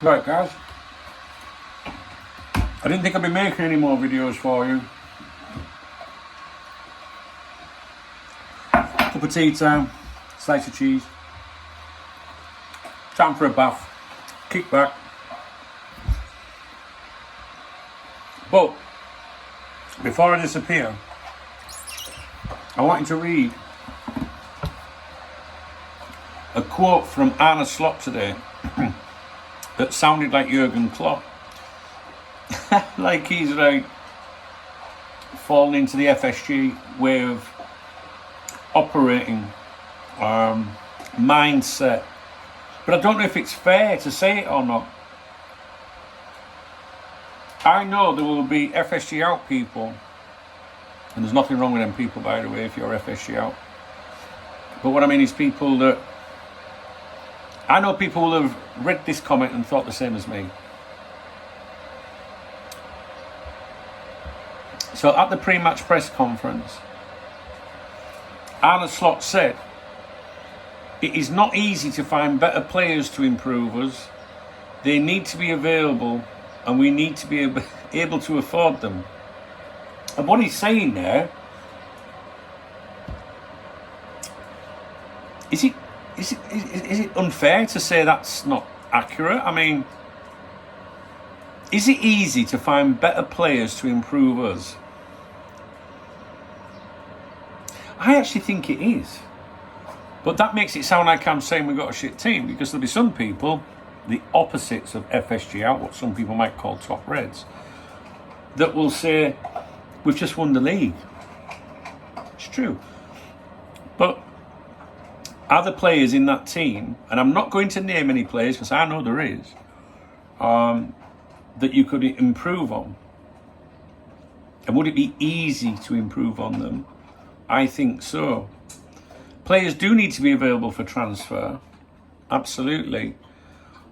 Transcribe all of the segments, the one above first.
Right, guys. I didn't think I'd be making any more videos for you. Cup of tea time, slice of cheese. Time for a bath. Kick back. But before I disappear, I want you to read a quote from Arne Slot today that sounded like Jürgen Klopp. Like he's like fallen into the FSG way of operating, mindset. But I don't know if it's fair to say it or not. I know there will be FSG out people, and there's nothing wrong with them people, by the way, if you're FSG out. But what I mean is people that, I know people will have read this comment and thought the same as me. So at the pre-match press conference, Arne Slot said, "It is not easy to find better players to improve us. They need to be available and we need to be able to afford them." And what he's saying there, is it unfair to say that's not accurate? I mean, is it easy to find better players to improve us? I actually think it is. But that makes it sound like I'm saying we've got a shit team, because there'll be some people, the opposites of FSG out, what some people might call top reds, that will say, we've just won the league. It's true. But are the players in that team, and I'm not going to name any players because I know there is, that you could improve on? And would it be easy to improve on them? I think so. Players do need to be available for transfer, absolutely.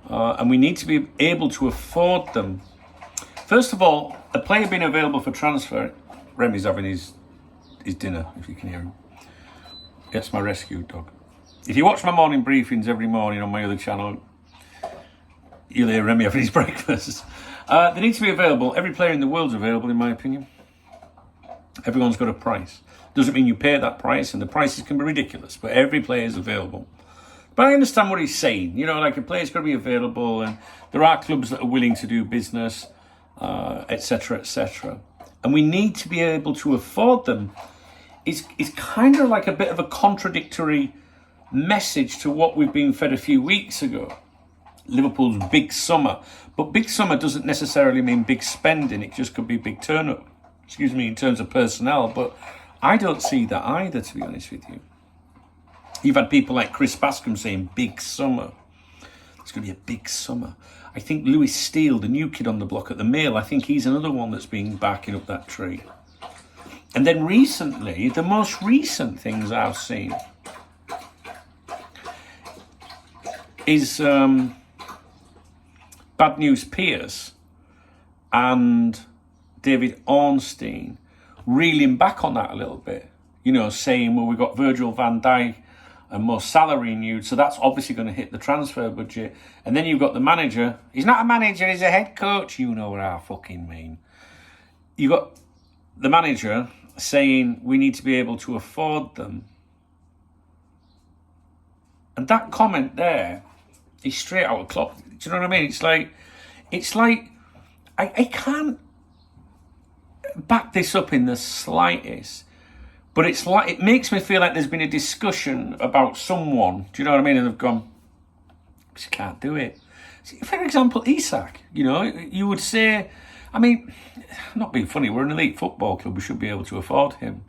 And we need to be able to afford them. First of all, a player being available for transfer, Remy's having his dinner, if you can hear him. That's my rescue dog. If you watch my morning briefings every morning on my other channel, you'll hear Remy having his breakfast. They need to be available. Every player in the world's available, in my opinion. Everyone's got a price. Doesn't mean you pay that price, and the prices can be ridiculous, but every player is available. But I understand what he's saying. You know, like a player's got to be available, and there are clubs that are willing to do business, etc., etc. And we need to be able to afford them. It's kind of like a bit of a contradictory message to what we've been fed a few weeks ago. Liverpool's big summer. But big summer doesn't necessarily mean big spending. It just could be big turn-up, in terms of personnel. But I don't see that either, to be honest with you. You've had people like Chris Bascom saying big summer. It's going to be a big summer. I think Lewis Steele, the new kid on the block at the Mail, I think he's another one that's been backing up that tree. And then recently, the most recent things I've seen is Bad News Pierce and David Ornstein reeling back on that a little bit, you know, saying, well, we've got Virgil van Dijk and Mo Salah renewed, so that's obviously going to hit the transfer budget. And then you've got the manager. He's not a manager, he's a head coach. You know what I fucking mean. You've got the manager saying we need to be able to afford them. And that comment there is straight out of Klopp. Do you know what I mean? It's like I can't back this up in the slightest, but it's like, it makes me feel like there's been a discussion about someone, do you know what I mean, and they've gone, just can't do it. For example, Isak, you know, you would say, I mean, not being funny, we're an elite football club, we should be able to afford him.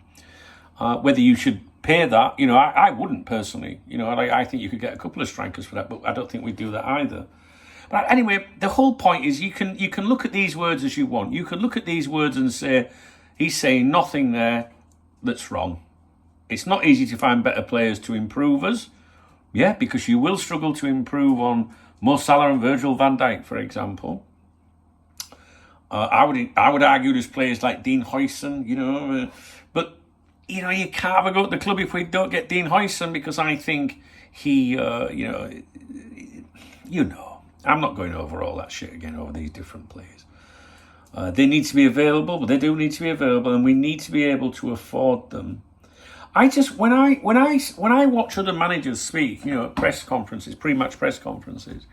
Whether you should pay that, you know, I wouldn't personally, you know, I think you could get a couple of strikers for that, but I don't think we'd do that either. But anyway, the whole point is you can look at these words as you want. You can look at these words and say, he's saying nothing there that's wrong. It's not easy to find better players to improve us. Yeah, because you will struggle to improve on Mo Salah and Virgil van Dijk, for example. I would argue there's players like Dean Huijsen, you know. But, you know, you can't have a go at the club if we don't get Dean Huijsen, because I think he, you know, I'm not going over all that shit again over these different players. They need to be available, but they do need to be available, and we need to be able to afford them. I just when I watch other managers speak, at press conferences, pre-match press conferences,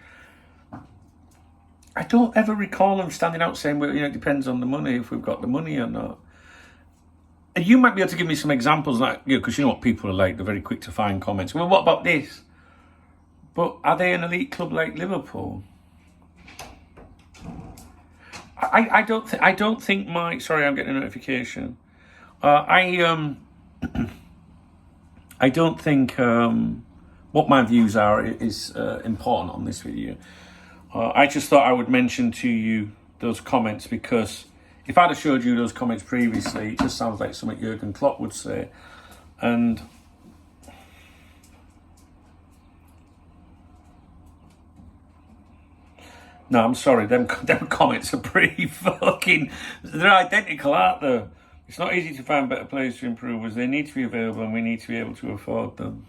I don't ever recall them standing out saying, "Well, it depends on the money, if we've got the money or not." And you might be able to give me some examples, like because you know what people are like; they're very quick to find comments. Well, what about this? But are they an elite club like Liverpool? I don't think my. Sorry, I'm getting a notification. I don't think what my views are is important on this video. I just thought I would mention to you those comments, because if I'd have showed you those comments previously, it just sounds like something Jürgen Klopp would say. And no, I'm sorry, them comments are pretty fucking... They're identical, aren't they? It's not easy to find better players to improve, as they need to be available and we need to be able to afford them.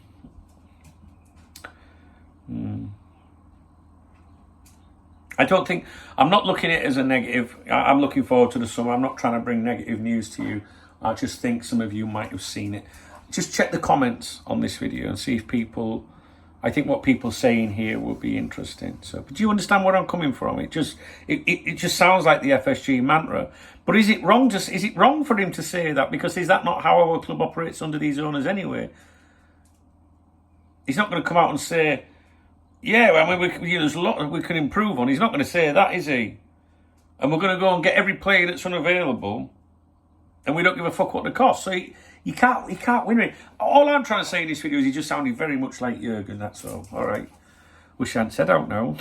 I don't think... I'm not looking at it as a negative. I'm looking forward to the summer. I'm not trying to bring negative news to you. I just think some of you might have seen it. Just check the comments on this video and see if people... I think what people say in here will be interesting. So, but do you understand where I'm coming from? It just sounds like the FSG mantra. But is it wrong? Is it wrong for him to say that? Because is that not how our club operates under these owners anyway? He's not going to come out and say, "Yeah, I mean, there's a lot that we can improve on." He's not going to say that, is he? And we're going to go and get every player that's unavailable, and we don't give a fuck what the cost. So he can't win it. All I'm trying to say in this video is he just sounded very much like Jürgen, that's all. All right. Wish I hadn't said, I don't know.